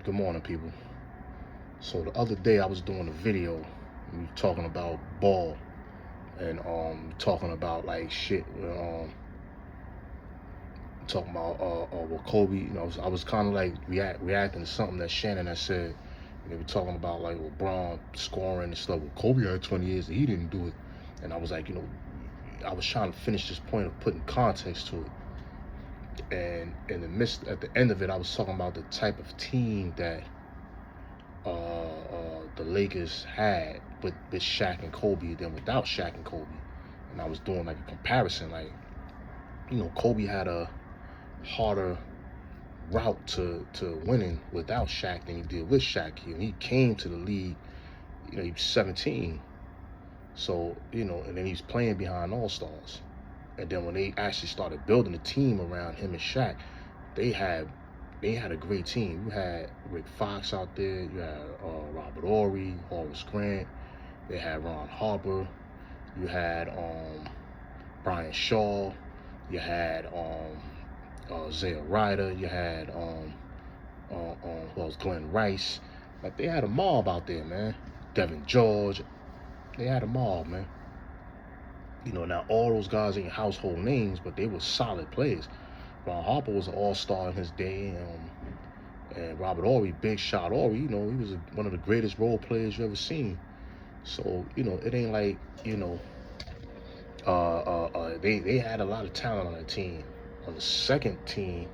Good morning, people. So the other day I was doing a video, we were talking about ball and talking about like shit. Talking about with Kobe. I was kind of like reacting to something that Shannon had said. They were talking about like LeBron scoring and stuff. Well, Kobe had 20 years and he didn't do it. And I was like, I was trying to finish this point of putting context to it. And at the end of it, I was talking about the type of team that the Lakers had with Shaq and Kobe than without Shaq and Kobe. And I was doing like a comparison. Like, Kobe had a harder route to winning without Shaq than he did with Shaq. He came to the league, he was 17. So, and then he's playing behind all-stars. And then when they actually started building a team around him and Shaq, they had a great team. You had Rick Fox out there. You had Robert Horry, Horace Grant. They had Ron Harper. You had Brian Shaw. You had Zaya Ryder. You had who else? Glenn Rice. Like, they had a mob out there, man. Devin George. They had a mob, man. Now all those guys ain't household names, but they were solid players. Ron Harper was an all-star in his day. And Robert Horry, Big Shot Horry, he was one of the greatest role players you ever seen. So, it ain't like, they had a lot of talent on that team. On the second team,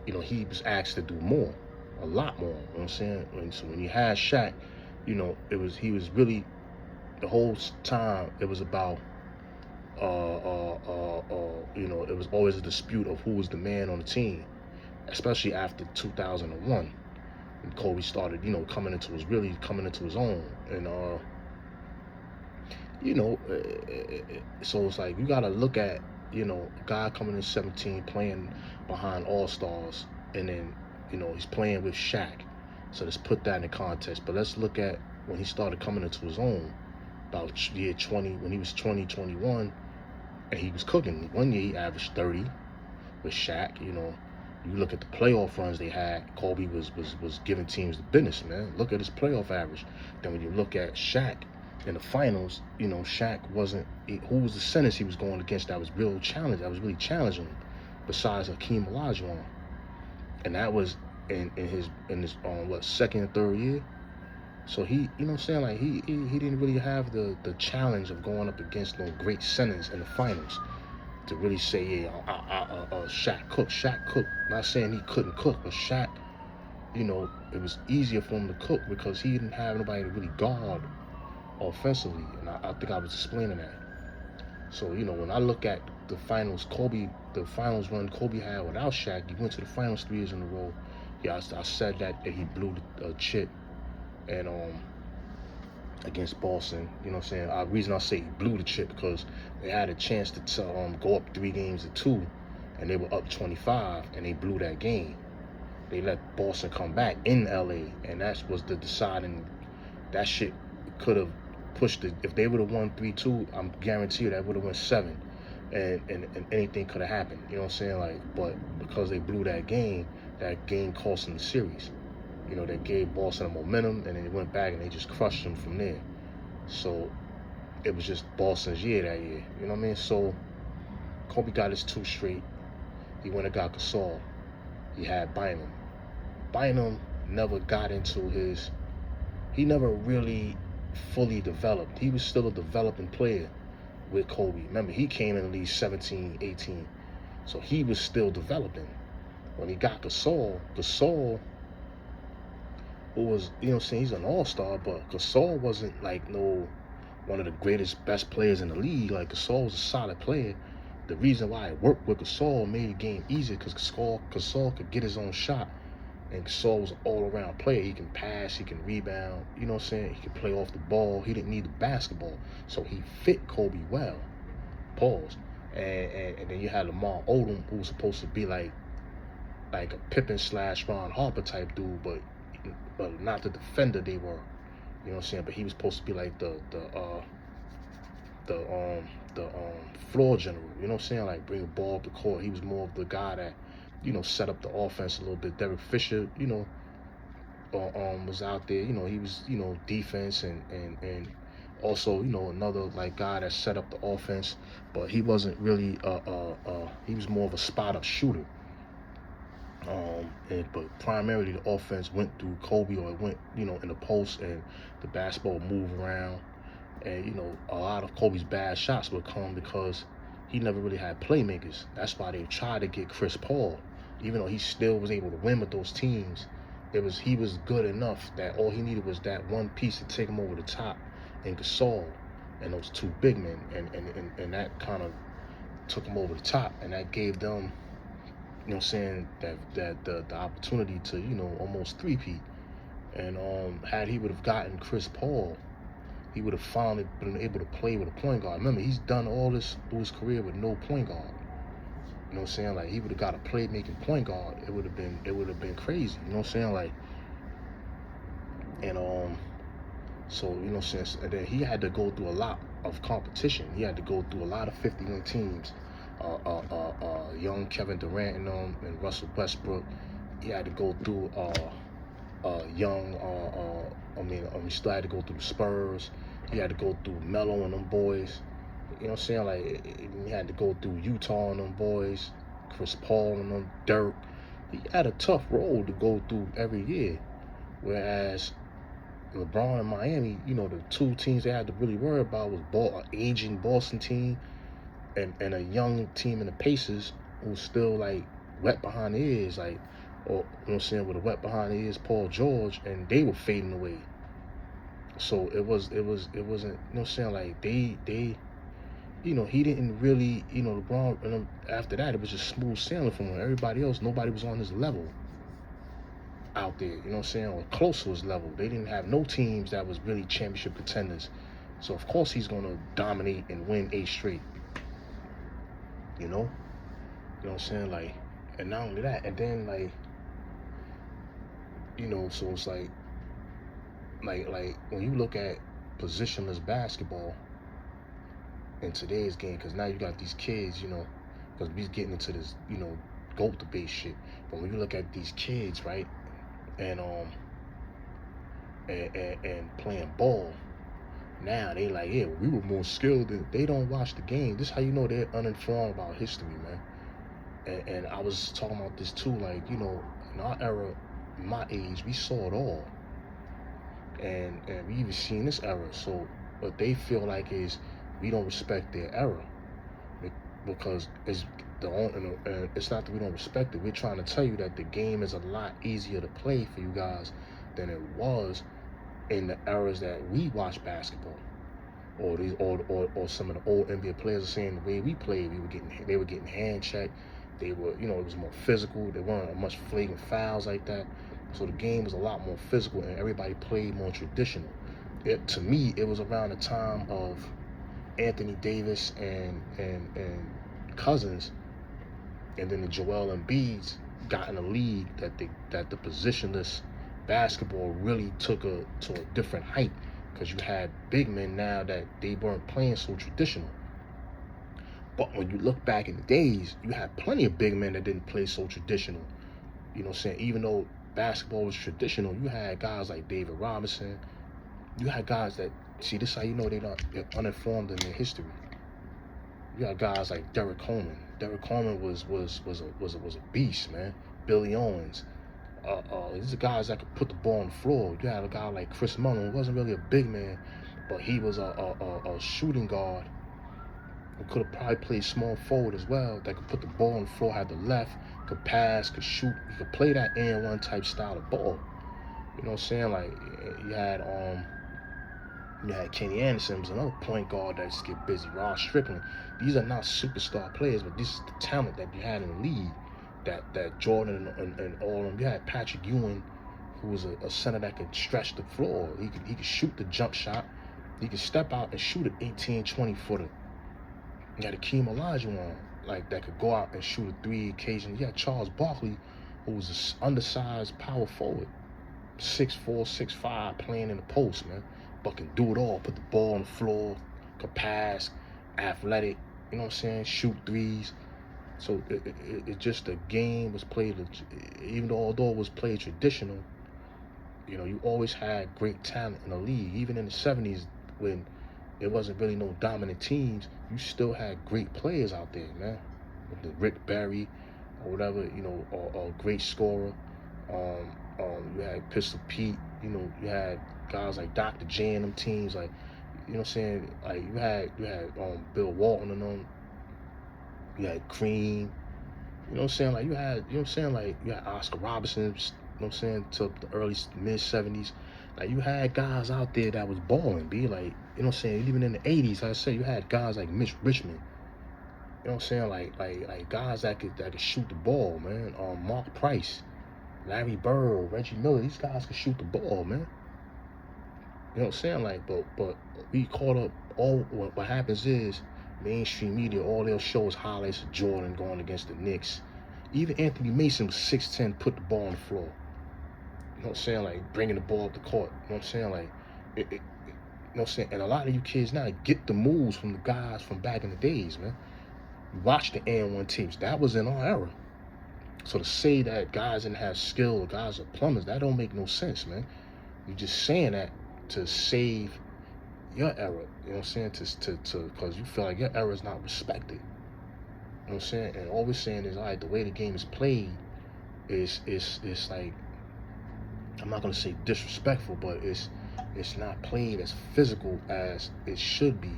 he was asked to do more, a lot more. You know what I'm saying? So when he had Shaq, he was really, the whole time it was about, it was always a dispute of who was the man on the team, especially after 2001. And Kobe started, coming into his own. And, so it's like, you got to look at, a guy coming in 17 playing behind all-stars, and then, he's playing with Shaq. So let's put that in context. But let's look at when he started coming into his own, about year 20, when he was 20, 21, and he was cooking. One year he averaged 30 with Shaq. You look at the playoff runs they had, Kobe was giving teams the business, man. Look at his playoff average. Then when you look at Shaq in the finals, Shaq wasn't, who was the centers he was going against that was really challenging him, besides Hakeem Olajuwon. And that was in his second and third year. So he, like he didn't really have the challenge of going up against no great centers in the finals to really say, yeah, Shaq cooked. Not saying he couldn't cook, but Shaq, it was easier for him to cook because he didn't have nobody to really guard offensively. And I think I was explaining that. So, when I look at the finals finals run Kobe had without Shaq, he went to the finals 3 years in a row. Yeah, I said that he blew the chip and against Boston. You know what I'm saying? The reason I say he blew the chip because they had a chance to go up 3-2, and they were up 25, and they blew that game. They let Boston come back in LA, and that was the deciding. That shit could have pushed it. If they would have won 3-2, I'm guarantee you that would have won 7, and anything could have happened. You know what I'm saying? Like, but because they blew that game cost them the series. They gave Boston a momentum, and then they went back and they just crushed them from there. So it was just Boston's year that year. You know what I mean? So Kobe got his 2 straight. He went and got Gasol. He had Bynum. Bynum never got into his. He never really fully developed. He was still a developing player with Kobe. Remember, he came in at least 17, 18. So he was still developing. When he got Gasol who was, he's an all-star, but Gasol wasn't like one of the greatest, best players in the league. Like, Gasol was a solid player. The reason why it worked with Gasol made the game easier because Gasol could get his own shot, and Gasol was an all-around player. He can pass, he can rebound, you know what I'm saying? He can play off the ball. He didn't need the basketball, so he fit Kobe well. Pause. And then you had Lamar Odom, who was supposed to be like a Pippen / Ron Harper type dude, but not the defender they were. You know what I'm saying? But he was supposed to be like the floor general. You know what I'm saying? Like, bring the ball up the court. He was more of the guy that, set up the offense a little bit. Derek Fisher, was out there. You know, he was, you know, defense and also, you know, another like guy that set up the offense, but he wasn't really he was more of a spot up shooter. But primarily the offense went through Kobe, or it went, you know, in the post, and the basketball moved around. And, you know, a lot of Kobe's bad shots would come because he never really had playmakers. That's why they tried to get Chris Paul. Even though he still was able to win with those teams, he was good enough that all he needed was that one piece to take him over the top, and Gasol and those two big men, and that kind of took him over the top, and that gave them, you know what I'm saying, that the opportunity to, you know, almost three-peat. And had he would have gotten Chris Paul, he would have finally been able to play with a point guard. Remember, he's done all this through his career with no point guard. You know what I'm saying? Like, he would have got a playmaking point guard. It would have been crazy. You know what I'm saying? Like, and so, you know, since, and then he had to go through a lot of competition. He had to go through a lot of 50-win teams. Young Kevin Durant and Russell Westbrook. He had to go through he still had to go through the Spurs. He had to go through Melo and them boys. You know what I'm saying? Like, he had to go through Utah and them boys, Chris Paul and them, Dirk. He had a tough road to go through every year. Whereas LeBron and Miami, you know, the two teams they had to really worry about was an aging Boston team and a young team in the Pacers who was still like wet behind the ears, like, or, you know what I'm saying, with a wet behind the ears Paul George, and they were fading away. So it wasn't, you know what I'm saying, like they you know, he didn't really, you know, LeBron, and after that it was just smooth sailing for him. Everybody else, nobody was on his level out there, you know what I'm saying, or close to his level. They didn't have no teams that was really championship contenders. So of course he's gonna dominate and win 8 straight. You know what I'm saying? Like, and not only that, and then like, you know, so it's like when you look at positionless basketball in today's game, because now you got these kids, you know, because we're getting into this, you know, GOAT debate shit. But when you look at these kids, right, and playing ball, now they like, yeah, we were more skilled. They don't watch the game. This is how you know they're uninformed about history, man. And I was talking about this too, like, you know, in our era, my age, we saw it all. And we even seen this era. So what they feel like is we don't respect their era. Because it's not that we don't respect it. We're trying to tell you that the game is a lot easier to play for you guys than it was in the eras that we watched basketball. Or some of the old NBA players are saying the way we played, they were getting hand checked. They were, you know, it was more physical. There weren't much flagrant fouls like that. So the game was a lot more physical, and everybody played more traditional. To me, it was around the time of Anthony Davis and Cousins, and then the Joel Embiids got in a league that the positionless basketball really took to a different height, because you had big men now that they weren't playing so traditional. But when you look back in the days, you had plenty of big men that didn't play so traditional. You know what I'm saying? Even though basketball was traditional, you had guys like David Robinson. You had guys that, see, this is how you know they're uninformed in their history. You had guys like Derrick Coleman. Derrick Coleman was a beast, man. Billy Owens. These are guys that could put the ball on the floor. You had a guy like Chris Mullin, who wasn't really a big man, but he was a shooting guard who could have probably played small forward as well, that could put the ball on the floor, had the left, could pass, could shoot. He could play that and one type style of ball. You know what I'm saying? Like, you had Kenny Anderson, was another point guard that just get busy. Rod Strickland. These are not superstar players, but this is the talent that you had in the league. That Jordan and all of them. You had Patrick Ewing, who was a center that could stretch the floor. He could shoot the jump shot. He could step out and shoot an 18, 20-footer. You had Akeem Olajuwon, like, that could go out and shoot a 3 occasionally. You had Charles Barkley, who was an undersized power forward, 6'4", 6'5", playing in the post, man. But can do it all. Put the ball on the floor, could pass, athletic, you know what I'm saying, shoot threes. So it just, the game was played, although it was played traditional, You know, you always had great talent in the league. Even in the 70s, when there wasn't really no dominant teams, you still had great players out there, man. With the Rick Barry or whatever, you know, or a great scorer. You had Pistol Pete. You know, you had guys like Dr. J and them teams. Like, you know what I'm saying? Like, you had Bill Walton and them. You had Cream. You know what I'm saying? Like, you know what I'm saying? Like, you had Oscar Robertson, you know what I'm saying, to the early, mid-70s. Like, you had guys out there that was balling, like, you know what I'm saying? Even in the 80s, like I said, you had guys like Mitch Richmond. You know what I'm saying? Like guys that could shoot the ball, man. Mark Price, Larry Bird, Reggie Miller, these guys could shoot the ball, man. You know what I'm saying? Like, but we caught up. What happens is, mainstream media, all they'll show is highlights of Jordan going against the Knicks. Even Anthony Mason was 6'10", put the ball on the floor. You know what I'm saying? Like, bringing the ball up the court. You know what I'm saying? Like, you know what I'm saying? And a lot of you kids now get the moves from the guys from back in the days, man. You watch the N1 teams. That was in our era. So to say that guys didn't have skill, guys are plumbers, that don't make no sense, man. You're just saying that to save your era, you know what I'm saying, because you feel like your era is not respected. You know what I'm saying? And all we're saying is, all right, the way the game is played is like, I'm not gonna say disrespectful, but it's not played as physical as it should be.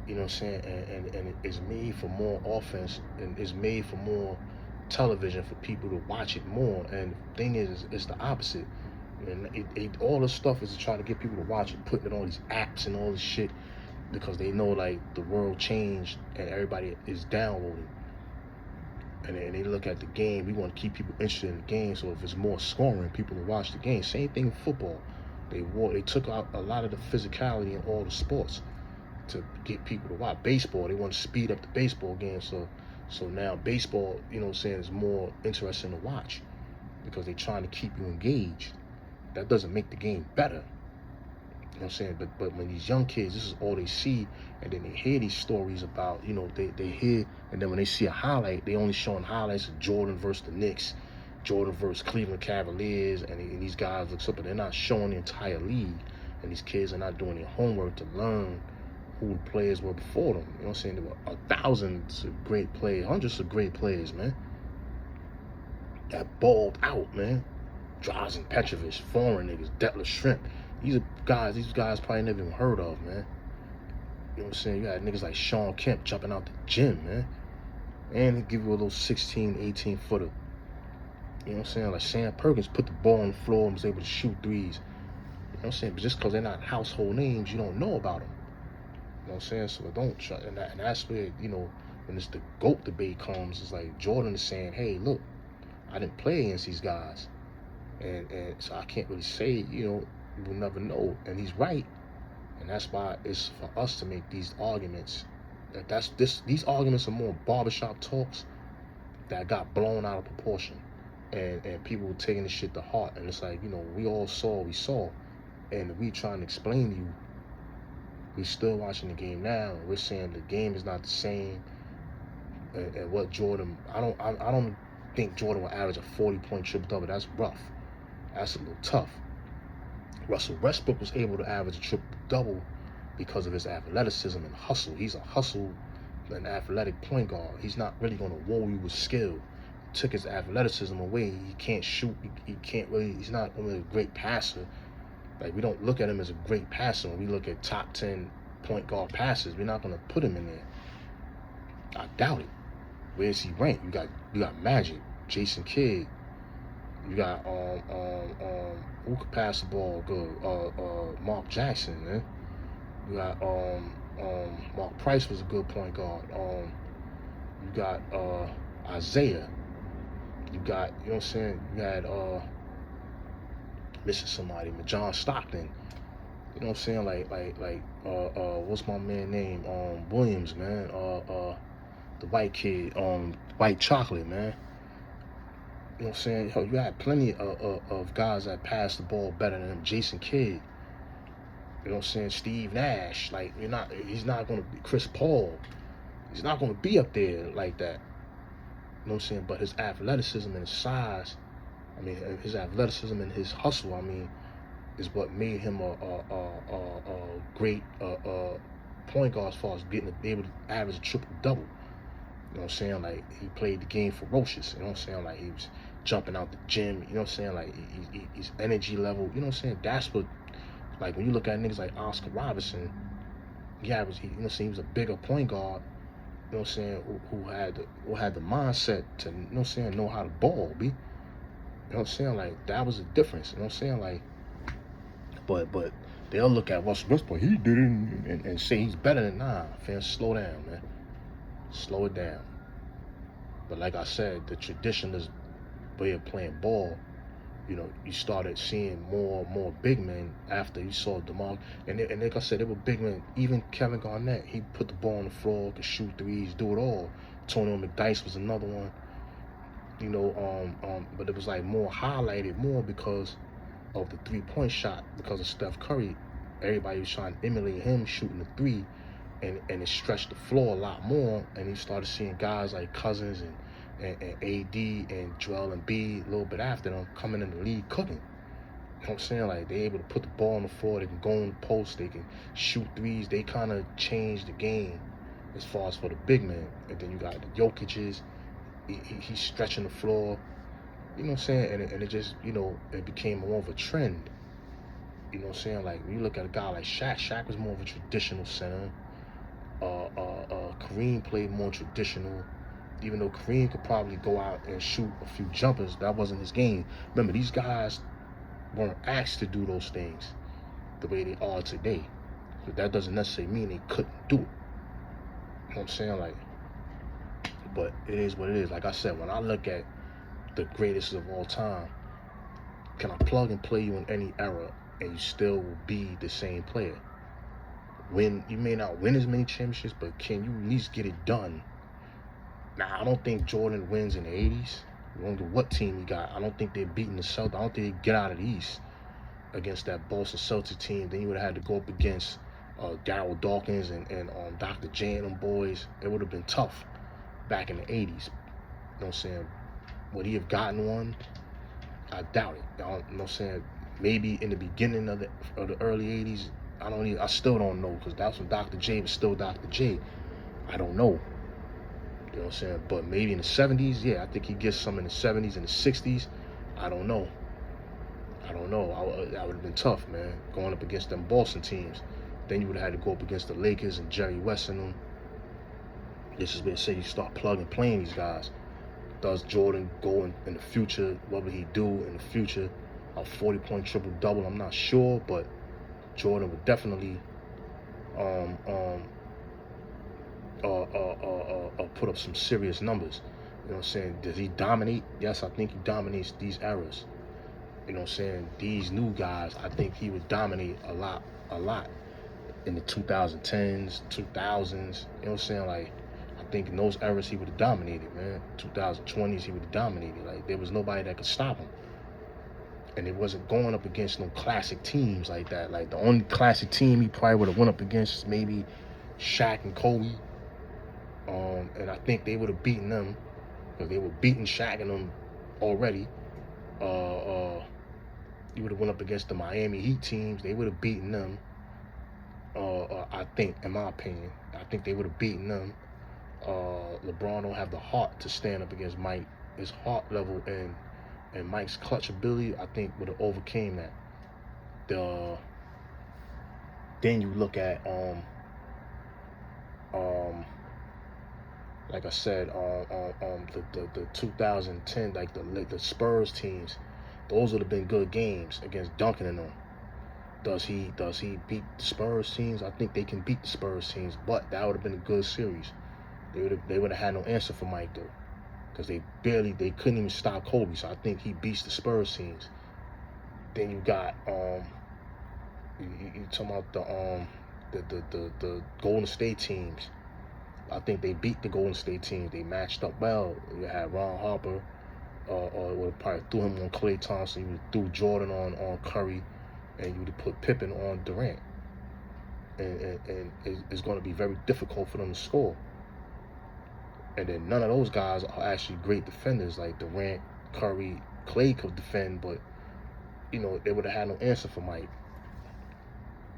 You know what I'm saying? And it's made for more offense, and it's made for more television for people to watch it more. And the thing is, it's the opposite. And all this stuff is to try to get people to watch it, putting it on these apps and all this shit, because they know, like, the world changed and everybody is downloading. And they look at the game. We want to keep people interested in the game, so if it's more scoring, people will watch the game. Same thing with football. They took out a lot of the physicality in all the sports to get people to watch. Baseball, they want to speed up the baseball game, so now baseball, you know what I'm saying, is more interesting to watch because they're trying to keep you engaged. That doesn't make the game better. You know what I'm saying? But when these young kids, this is all they see, and then they hear these stories about, you know, they hear, and then when they see a highlight, they only showing highlights of Jordan versus the Knicks, Jordan versus Cleveland Cavaliers, and these guys look up, but they're not showing the entire league, and these kids are not doing their homework to learn who the players were before them. You know what I'm saying? There were thousands of great players, hundreds of great players, man, that balled out, man. Drazen Petrovic, foreign niggas, Detlef Schrempf. These guys probably never even heard of, man. You know what I'm saying? You had niggas like Shawn Kemp jumping out the gym, man. And he give you a little 16, 18 footer. You know what I'm saying? Like Sam Perkins put the ball on the floor and was able to shoot threes. You know what I'm saying? But just because they're not household names, you don't know about them. You know what I'm saying? So don't try, and that's where, you know, when it's the GOAT debate comes, it's like Jordan is saying, hey, look, I didn't play against these guys. And so I can't really say, you know, we'll never know. And he's right. And that's why it's for us to make these arguments. These arguments are more barbershop talks that got blown out of proportion. And people were taking this shit to heart. And it's like, you know, we all saw what we saw. And we trying to explain to you, we're still watching the game now. And we're saying the game is not the same. And what Jordan, I don't think Jordan will average a 40-point triple-double. That's rough. That's a little tough. Russell Westbrook was able to average a triple-double because of his athleticism and hustle. He's a hustle and athletic point guard. He's not really going to woo you with skill. Took his athleticism away. He can't shoot. He can't really. He's not really a great passer. Like, we don't look at him as a great passer. When we look at top 10 point guard passers, we're not going to put him in there. I doubt it. Where's he ranked? You got Magic, Jason Kidd. You got who could pass the ball good? Mark Jackson, man. You got Mark Price was a good point guard. You got Isaiah. You got, you know what I'm saying? You had missing somebody, John Stockton. You know what I'm saying? Like what's my man name? Williams, man. The white kid, White Chocolate, man. You know what I'm saying? You had plenty of guys that passed the ball better than him. Jason Kidd. You know what I'm saying? Steve Nash. Like, he's not going to be Chris Paul. He's not going to be up there like that. You know what I'm saying? But his athleticism and his size, his athleticism and his hustle, is what made him a great point guard as far as getting able to average a triple double. You know what I'm saying? Like, he played the game ferocious. You know what I'm saying? Like, he was jumping out the gym. You know what I'm saying? Like, his energy level. You know what I'm saying? That's what, like, when you look at niggas like Oscar Robertson, you know what I'm saying? He was a bigger point guard. You know what I'm saying? Who had the mindset to, you know what I'm saying, know how to ball, be. You know what I'm saying? Like, that was the difference. You know what I'm saying? Like, but they'll look at Russell Westbrook, he did it, and say he's better than, nah, fam, slow down, man. Slow it down. But like I said, the traditionalist way of playing ball, you know, you started seeing more and more big men after you saw DeMar. And like I said, they were big men. Even Kevin Garnett, he put the ball on the floor, could shoot threes, do it all. Antonio McDyess was another one. You know, but it was like more highlighted more because of the 3-point shot, because of Steph Curry. Everybody was trying to emulate him shooting the three, and it stretched the floor a lot more. And you started seeing guys like Cousins and AD and Joel Embiid a little bit after them coming in the league cooking. You know what I'm saying? Like, they're able to put the ball on the floor, they can go in the post, they can shoot threes. They kind of changed the game as far as for the big men. And then you got the Jokic's, he's stretching the floor. You know what I'm saying? And it just, you know, it became more of a trend. You know what I'm saying? Like, when you look at a guy like Shaq was more of a traditional center. Kareem played more traditional. Even though Kareem could probably go out and shoot a few jumpers, that wasn't his game. Remember, these guys weren't asked to do those things the way they are today. But that doesn't necessarily mean they couldn't do it. You know what I'm saying? Like, but it is what it is. Like I said, when I look at the greatest of all time, can I plug and play you in any era and you still will be the same player? You may not win as many championships, but can you at least get it done? Now, I don't think Jordan wins in the 80s. I don't know what team he got. I don't think they're beating the Celtics. I don't think they get out of the East against that Boston Celtics team. Then you would have had to go up against Darryl Dawkins and Dr. J and them boys. It would have been tough back in the 80s. You know what I'm saying? Would he have gotten one? I doubt it. You know what I'm saying? Maybe in the beginning of the early 80s. I still don't know, because that's when Dr. J was still Dr. J. I don't know. You know what I'm saying? But maybe in the 70s, yeah, I think he gets some in the 70s and the 60s. I don't know. That would have been tough, man, going up against them Boston teams. Then you would have had to go up against the Lakers and Jerry West and them. This is where say you start plugging playing these guys. Does Jordan go in the future? What would he do in the future? A 40-point triple-double? I'm not sure, but Jordan would definitely put up some serious numbers. You know what I'm saying? Does he dominate? Yes, I think he dominates these eras. You know what I'm saying? These new guys, I think he would dominate a lot in the 2010s, 2000s. You know what I'm saying? Like, I think in those eras he would have dominated, man. 2020s he would have dominated. Like, there was nobody that could stop him. And it wasn't going up against no classic teams like that. Like, the only classic team he probably would have went up against maybe Shaq and Kobe. And I think they would have beaten them, because they were beating Shaq and them already. You would have went up against the Miami Heat teams. They would have beaten them. I think, in my opinion, I think they would have beaten them. LeBron don't have the heart to stand up against Mike. His heart level and Mike's clutch ability, I think, would have overcame that. Then you look at like I said, the 2010, like the Spurs teams, those would have been good games against Duncan and them. Does he beat the Spurs teams? I think they can beat the Spurs teams, but that would have been a good series. They would have had no answer for Mike though, because they couldn't even stop Kobe. So I think he beats the Spurs teams. Then you got you talking about the Golden State teams. I think they beat the Golden State teams. They matched up well. You had Ron Harper, would probably threw him on Klay Thompson. You threw Jordan on Curry, and you would have put Pippen on Durant. And it's going to be very difficult for them to score. And then none of those guys are actually great defenders. Like Durant, Curry, Klay could defend, but they would have had no answer for Mike.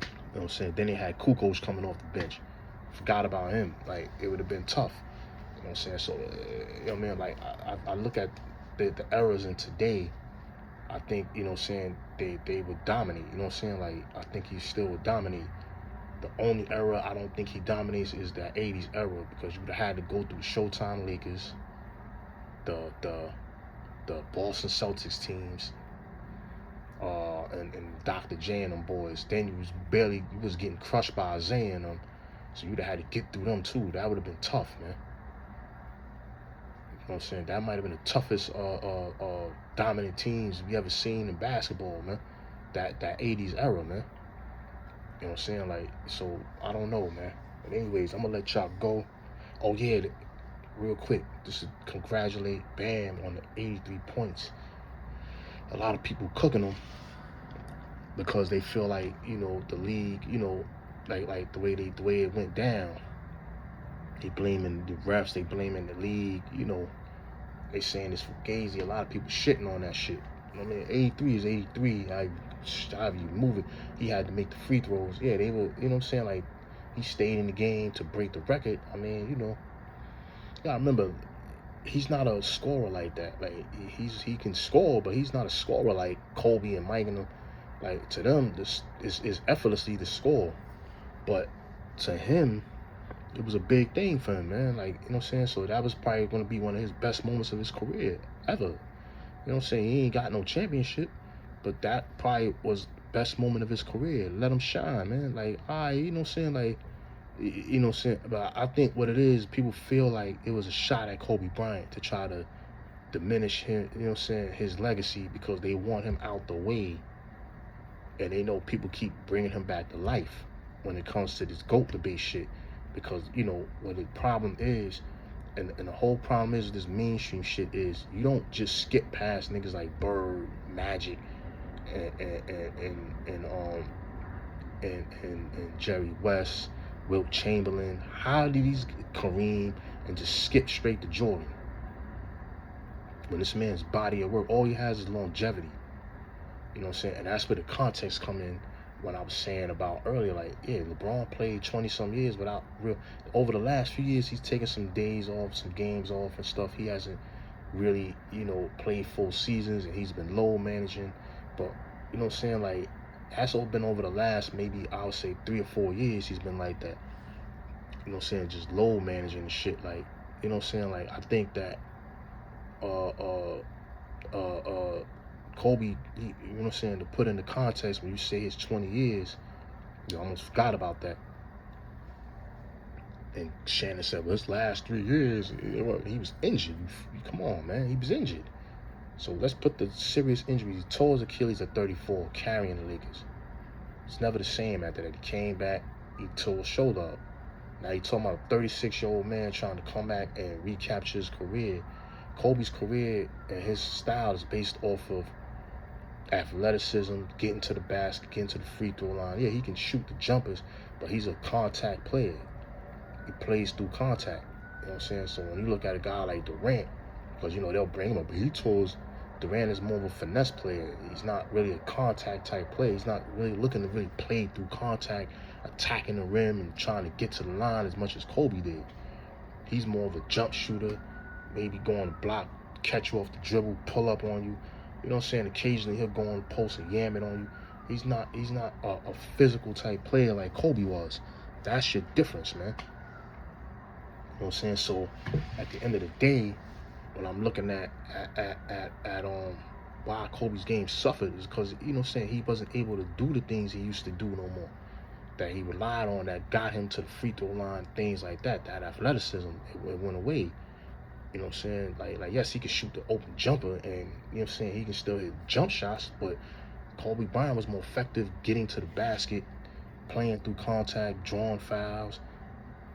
You know what I'm saying? Then they had Kukoc coming off the bench. Forgot about him. Like, it would have been tough. You know what I'm saying? So, you know what I mean? Like, I look at the errors in today. I think, you know what I'm saying, they would dominate. You know what I'm saying? Like, I think he still would dominate. The only era I don't think he dominates is that 80s era, because you would have had to go through the Showtime Lakers, the Boston Celtics teams, and Dr. J and them boys. Then you was getting crushed by Isaiah and them, so you'd have had to get through them too. That would have been tough, man. You know what I'm saying? That might have been the toughest dominant teams we ever seen in basketball, man. That 80s era, man. You know what I'm saying? Like, so I don't know, man. But anyways, I'm gonna let y'all go. Oh yeah, real quick, just to congratulate Bam on the 83 points. A lot of people cooking them because they feel like, the league, like the way it went down. They blaming the refs, they blaming the league, they saying it's fugazi. A lot of people shitting on that shit. I mean, 83 is 83. However you move it, he had to make the free throws. Yeah, they were, you know what I'm saying? Like, he stayed in the game to break the record. I mean, you gotta remember, he's not a scorer like that. Like, he can score, but he's not a scorer like Kobe and Mike and them. Like, to them, this is effortlessly to score. But to him, it was a big thing for him, man. Like, you know what I'm saying? So that was probably going to be one of his best moments of his career ever. You know what I'm saying? He ain't got no championship, but that probably was the best moment of his career. Let him shine, man. Like, you know what I'm saying? Like, you know what I'm saying? But I think what it is, people feel like it was a shot at Kobe Bryant to try to diminish him, you know what I'm saying, his legacy, because they want him out the way. And they know people keep bringing him back to life when it comes to this GOAT debate shit. Because, what the problem is, and the whole problem is with this mainstream shit is, you don't just skip past niggas like Bird, Magic, and Jerry West, Wilt Chamberlain. How did these Kareem, and just skip straight to Jordan? When this man's body of work, all he has is longevity. You know what I'm saying? And that's where the context come in. What I was saying about earlier, like, yeah, LeBron played 20-some years without real. Over the last few years, he's taken some days off, some games off and stuff. He hasn't really, played full seasons, and he's been low managing. But, you know what I'm saying? Like, that's all been over the last, maybe I would say 3 or 4 years. He's been like that. You know what I'm saying? Just low managing and shit. Like, you know what I'm saying? Like, I think that, Kobe, you know what I'm saying, to put into context, when you say his 20 years, you almost forgot about that. And Shannon said, well, his last 3 years, he was injured. Come on, man, he was injured. So let's put the serious injuries. He tore his Achilles at 34, carrying the Lakers. It's never the same after that. He came back, he tore his shoulder up. Now you're talking about a 36-year-old man trying to come back and recapture his career. Kobe's career and his style is based off of athleticism, getting to the basket, getting to the free throw line. Yeah, he can shoot the jumpers, but he's a contact player. He plays through contact. You know what I'm saying? So when you look at a guy like Durant, because, they'll bring him up, but Durant is more of a finesse player. He's not really a contact type player. He's not really looking to really play through contact, attacking the rim and trying to get to the line as much as Kobe did. He's more of a jump shooter, maybe go on the block, catch you off the dribble, pull up on you. You know what I'm saying? Occasionally he'll go on the post and yam it on you. He's not a physical type player like Kobe was. That's your difference, man. You know what I'm saying? So at the end of the day, when I'm looking at why Kobe's game suffered, is because, you know what I'm saying, he wasn't able to do the things he used to do no more. That he relied on, that got him to the free throw line, things like that. That athleticism, it went away. You know what I'm saying? Like yes, he can shoot the open jumper, and, you know what I'm saying, he can still hit jump shots, but Kobe Bryant was more effective getting to the basket, playing through contact, drawing fouls,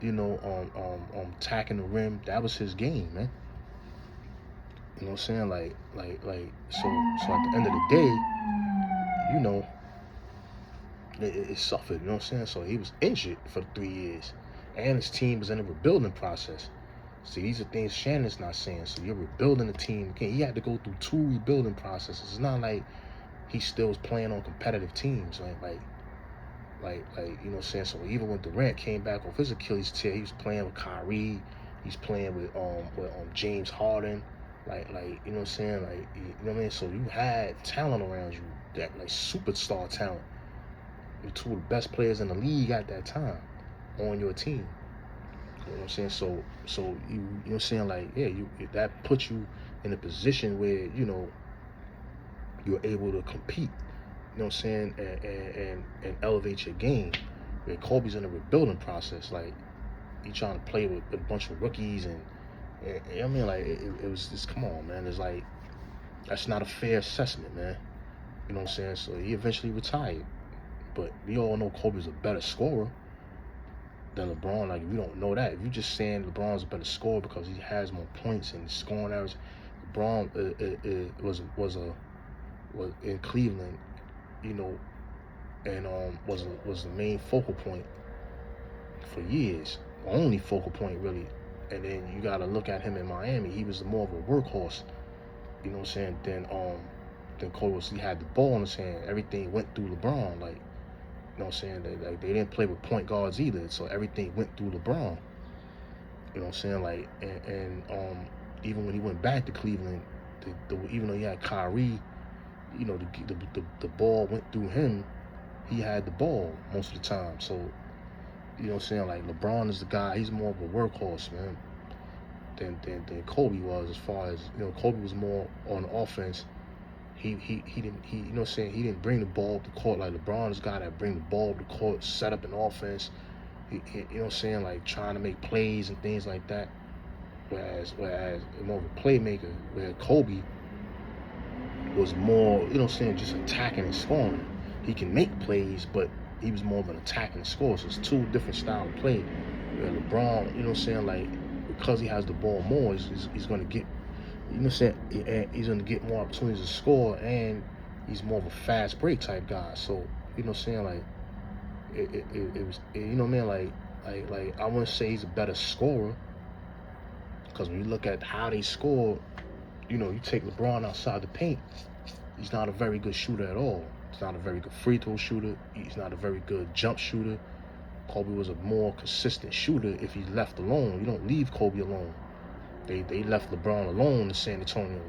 attacking the rim. That was his game, man. You know what I'm saying? Like so at the end of the day, it suffered, you know what I'm saying? So he was injured for 3 years, and his team was in a rebuilding process. See, these are things Shannon's not saying. So you're rebuilding the team again. He had to go through 2 rebuilding processes. It's not like he still was playing on competitive teams. Like, you know what I'm saying? So even when Durant came back off his Achilles tear, he was playing with Kyrie. He's playing with James Harden. Like, you know what I'm saying? Like, you know what I mean? So you had talent around you, that like superstar talent. You're two of the best players in the league at that time on your team. You know what I'm saying? So you know what I'm saying? Like, yeah, that puts you in a position where, you know, you're able to compete. You know what I'm saying? And elevate your game. Where Kobe's in a rebuilding process. Like, he trying to play with a bunch of rookies and I mean, like, it was just, come on, man. It's like, that's not a fair assessment, man. You know what I'm saying? So he eventually retired. But we all know Kobe's a better scorer than LeBron. Like, if you don't know that, if you're just saying LeBron's a better scorer because he has more points and scoring average, LeBron was in Cleveland, you know, and was the main focal point for years, only focal point really. And then you got to look at him in Miami. He was more of a workhorse, you know what I'm saying? Then Kobe, he had the ball in his hand. Everything went through LeBron, like, you know what I'm saying? They didn't play with point guards either, so everything went through LeBron. You know what I'm saying? Like, and even when he went back to Cleveland, even though he had Kyrie, you know, the ball went through him. He had the ball most of the time. So, you know what I'm saying? Like, LeBron is the guy. He's more of a workhorse, man, than Kobe was. As far as, you know, Kobe was more on offense. He didn't, you know what I'm saying? He didn't bring the ball up the court like LeBron is the guy that bring the ball up the court, set up an offense. You know what I'm saying? Like, trying to make plays and things like that. Whereas more of a playmaker, where Kobe was more, you know what I'm saying, just attacking and scoring. He can make plays, but he was more of an attacking scorer. So it's two different styles of play. Where LeBron, you know what I'm saying, like, because he has the ball more, he's going to get, you know what I'm saying, he's going to get more opportunities to score, and he's more of a fast break type guy. So, you know what I'm saying, like, it was, you know what I mean, like I wouldn't say he's a better scorer, because when you look at how they score, you know, you take LeBron outside the paint, he's not a very good shooter at all. He's not a very good free throw shooter. He's not a very good jump shooter. Kobe was a more consistent shooter if he's left alone. You don't leave Kobe alone. They left LeBron alone in San Antonio.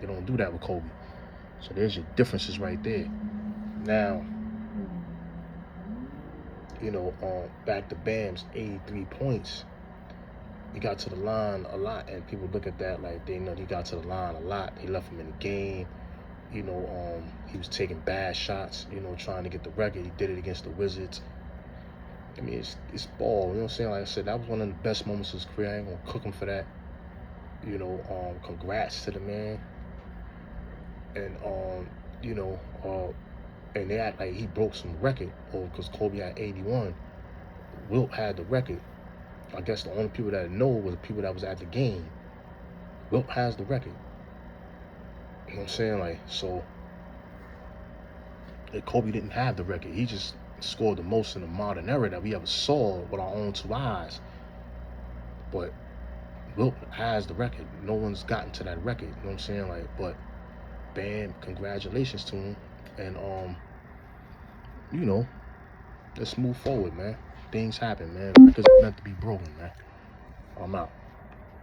They don't do that with Kobe. So there's your differences right there. Now, you know, back to Bam's 83 points. He got to the line a lot, and people look at that like they know he got to the line a lot. They left him in the game. You know, he was taking bad shots, you know, trying to get the record. He did it against the Wizards. I mean, it's ball, you know what I'm saying? Like I said, that was one of the best moments of his career. I ain't gonna cook him for that. You know, congrats to the man. And, you know, and they act like he broke some record, or because Kobe had 81. Wilt had the record. I guess the only people that know was the people that was at the game. Wilt has the record. You know what I'm saying? Like, so Kobe didn't have the record. He just scored the most in the modern era that we ever saw with our own two eyes. But Wilt has the record. No one's gotten to that record. You know what I'm saying? Like, but Bam, congratulations to him. And you know, let's move forward, man. Things happen, man. Records are meant to be broken, man. I'm out.